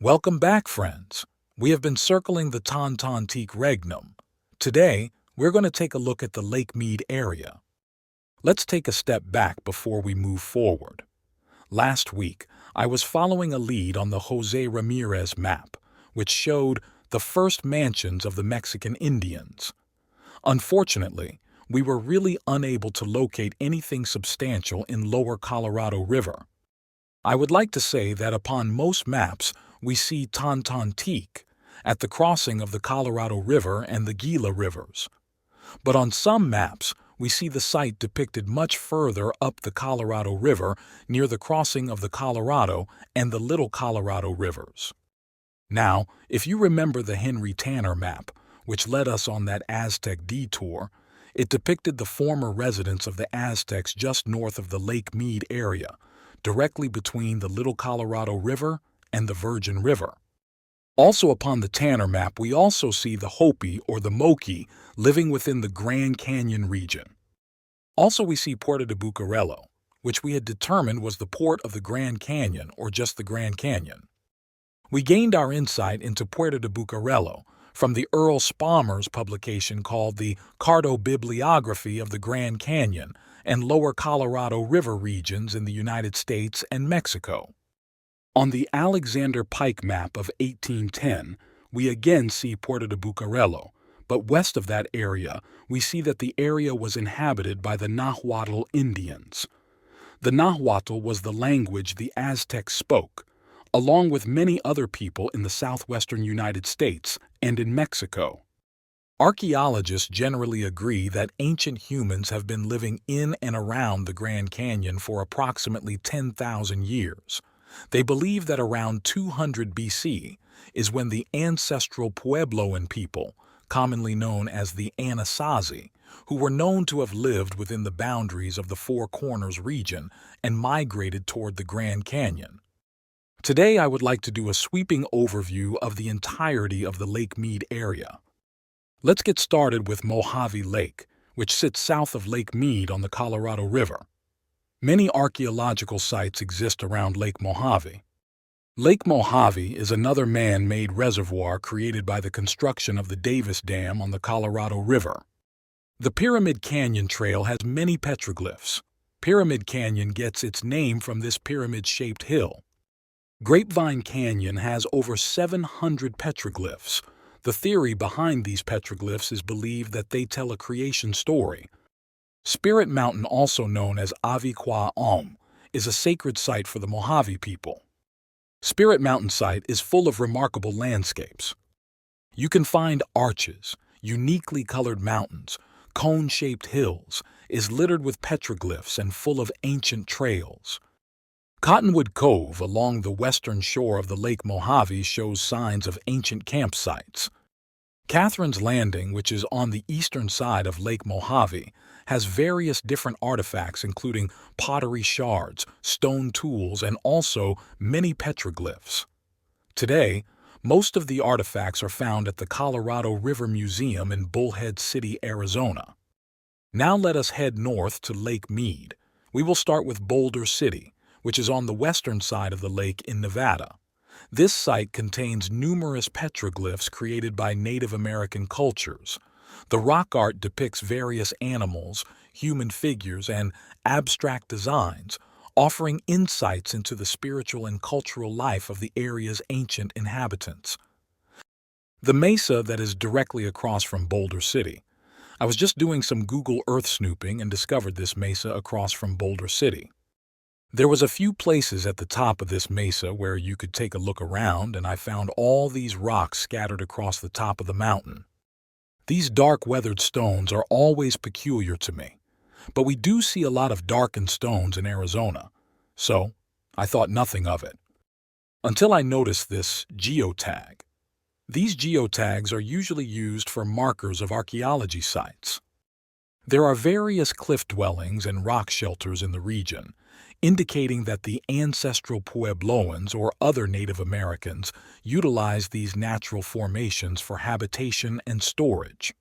Welcome back, friends. We have been circling the Tontonteac regnum. Today, we're going to take a look at the Lake Mead area. Let's take a step back before we move forward. Last week, I was following a lead on the Jose Ramirez map, which showed the first mansions of the Mexican Indians. Unfortunately, we were really unable to locate anything substantial in Lower Colorado River. I would like to say that upon most maps, we see Tontonteac at the crossing of the Colorado River and the Gila rivers. But on some maps, we see the site depicted much further up the Colorado River near the crossing of the Colorado and the Little Colorado rivers. Now, if you remember the Henry Tanner map, which led us on that Aztec detour, it depicted the former residence of the Aztecs just north of the Lake Mead area, directly between the Little Colorado River and the Virgin River. Also upon the Tanner map, we also see the Hopi or the Moki living within the Grand Canyon region. Also, we see Puerto de Bucarelo, which we had determined was the port of the Grand Canyon or just the Grand Canyon. We gained our insight into Puerto de Bucarelo from the Earl Spalmer's publication called the Cartobibliography of the Grand Canyon and Lower Colorado River regions in the United States and Mexico. On the Alexander Pike map of 1810, we again see Puerto de Bucarelo, but west of that area, we see that the area was inhabited by the Nahuatl Indians. The Nahuatl was the language the Aztecs spoke, along with many other people in the southwestern United States and in Mexico. Archaeologists generally agree that ancient humans have been living in and around the Grand Canyon for approximately 10,000 years. They believe that around 200 BC is when the ancestral Puebloan people, commonly known as the Anasazi, who were known to have lived within the boundaries of the Four Corners region and migrated toward the Grand Canyon. Today, I would like to do a sweeping overview of the entirety of the Lake Mead area. Let's get started with Mohave Lake, which sits south of Lake Mead on the Colorado River. Many archaeological sites exist around Lake Mohave. Lake Mohave is another man-made reservoir created by the construction of the Davis Dam on the Colorado River. The Pyramid Canyon Trail has many petroglyphs. Pyramid Canyon gets its name from this pyramid-shaped hill. Grapevine Canyon has over 700 petroglyphs. The theory behind these petroglyphs is believed that they tell a creation story. Spirit Mountain, also known as Avi-Kwa Om, is a sacred site for the Mohave people. Spirit Mountain site is full of remarkable landscapes. You can find arches, uniquely colored mountains, cone-shaped hills, is littered with petroglyphs and full of ancient trails. Cottonwood Cove along the western shore of the Lake Mohave shows signs of ancient campsites. Catherine's Landing, which is on the eastern side of Lake Mohave, has various different artifacts including pottery shards, stone tools, and also many petroglyphs. Today, most of the artifacts are found at the Colorado River Museum in Bullhead City, Arizona. Now let us head north to Lake Mead. We will start with Boulder City, which is on the western side of the lake in Nevada. This site contains numerous petroglyphs created by Native American cultures. The rock art depicts various animals, human figures, and abstract designs, offering insights into the spiritual and cultural life of the area's ancient inhabitants. The mesa that is directly across from Boulder City. I was just doing some Google Earth snooping and discovered this mesa across from Boulder City. There was a few places at the top of this mesa where you could take a look around, and I found all these rocks scattered across the top of the mountain. These dark weathered stones are always peculiar to me, but we do see a lot of darkened stones in Arizona, so I thought nothing of it. Until I noticed this geotag. These geotags are usually used for markers of archaeology sites. There are various cliff dwellings and rock shelters in the region, indicating that the ancestral Puebloans or other Native Americans utilized these natural formations for habitation and storage.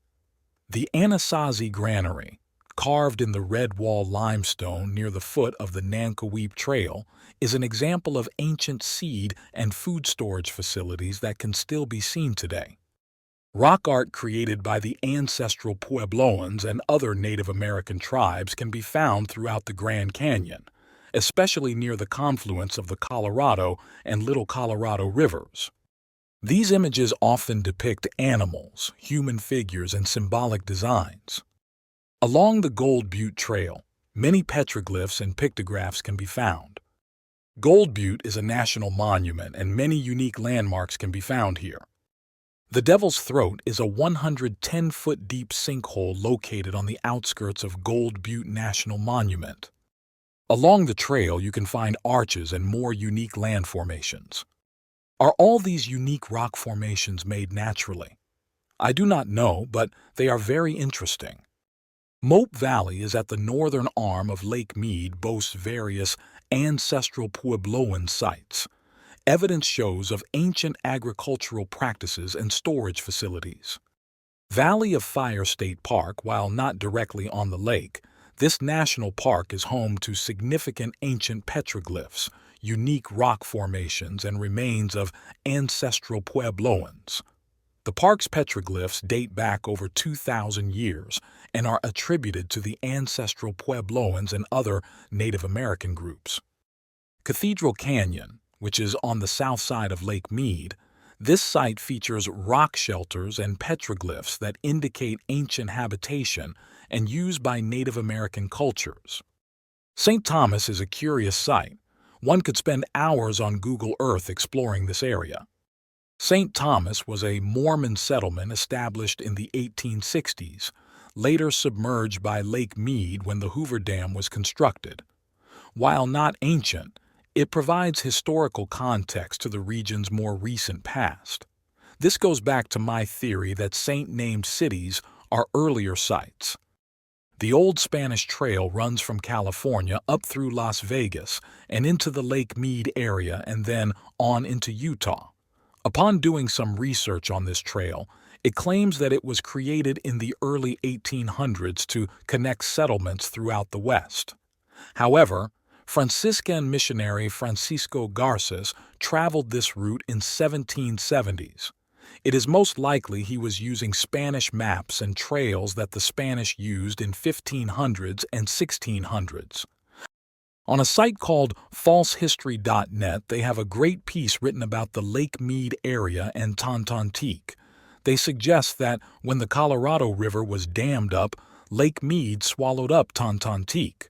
The Anasazi Granary, carved in the red wall limestone near the foot of the Nankoweap Trail, is an example of ancient seed and food storage facilities that can still be seen today. Rock art created by the ancestral Puebloans and other Native American tribes can be found throughout the Grand Canyon, especially near the confluence of the Colorado and Little Colorado rivers. These images often depict animals, human figures, and symbolic designs. Along the Gold Butte Trail, many petroglyphs and pictographs can be found. Gold Butte is a national monument, and many unique landmarks can be found here. The Devil's Throat is a 110-foot deep sinkhole located on the outskirts of Gold Butte National Monument. Along the trail, you can find arches and more unique land formations. Are all these unique rock formations made naturally? I do not know, but they are very interesting. Moapa Valley is at the northern arm of Lake Mead, boasts various ancestral Puebloan sites. Evidence shows of ancient agricultural practices and storage facilities. Valley of Fire State Park, while not directly on the lake, this national park is home to significant ancient petroglyphs, unique rock formations, and remains of ancestral Puebloans. The park's petroglyphs date back over 2,000 years and are attributed to the ancestral Puebloans and other Native American groups. Cathedral Canyon, which is on the south side of Lake Mead, this site features rock shelters and petroglyphs that indicate ancient habitation and used by Native American cultures. St. Thomas is a curious site. One could spend hours on Google Earth exploring this area. St. Thomas was a Mormon settlement established in the 1860s, later submerged by Lake Mead when the Hoover Dam was constructed. While not ancient, it provides historical context to the region's more recent past. This goes back to my theory that saint-named cities are earlier sites. The Old Spanish Trail runs from California up through Las Vegas and into the Lake Mead area and then on into Utah. Upon doing some research on this trail, it claims that it was created in the early 1800s to connect settlements throughout the West. However, Franciscan missionary Francisco Garces traveled this route in 1770s. It is most likely he was using Spanish maps and trails that the Spanish used in 1500s and 1600s. On a site called falsehistory.net, they have a great piece written about the Lake Mead area and Tontonteac. They suggest that when the Colorado River was dammed up, Lake Mead swallowed up Tontonteac.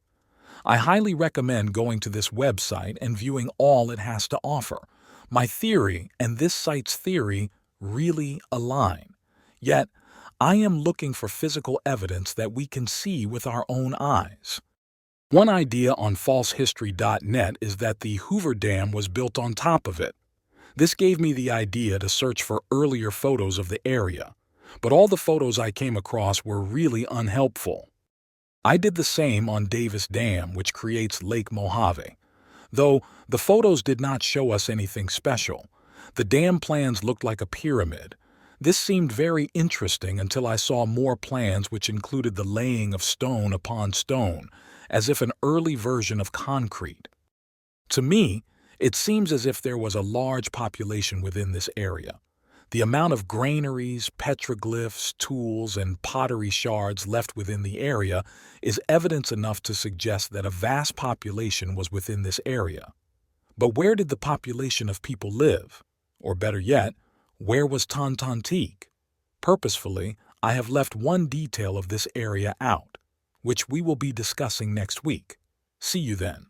I highly recommend going to this website and viewing all it has to offer. My theory and this site's theory really align. Yet, I am looking for physical evidence that we can see with our own eyes. One idea on falsehistory.net is that the Hoover Dam was built on top of it. This gave me the idea to search for earlier photos of the area, but all the photos I came across were really unhelpful. I did the same on Davis Dam, which creates Lake Mohave. Though the photos did not show us anything special, the dam plans looked like a pyramid. This seemed very interesting until I saw more plans which included the laying of stone upon stone, as if an early version of concrete. To me, it seems as if there was a large population within this area. The amount of granaries, petroglyphs, tools, and pottery shards left within the area is evidence enough to suggest that a vast population was within this area. But where did the population of people live? Or better yet, where was Tontonteac? Purposefully, I have left one detail of this area out, which we will be discussing next week. See you then.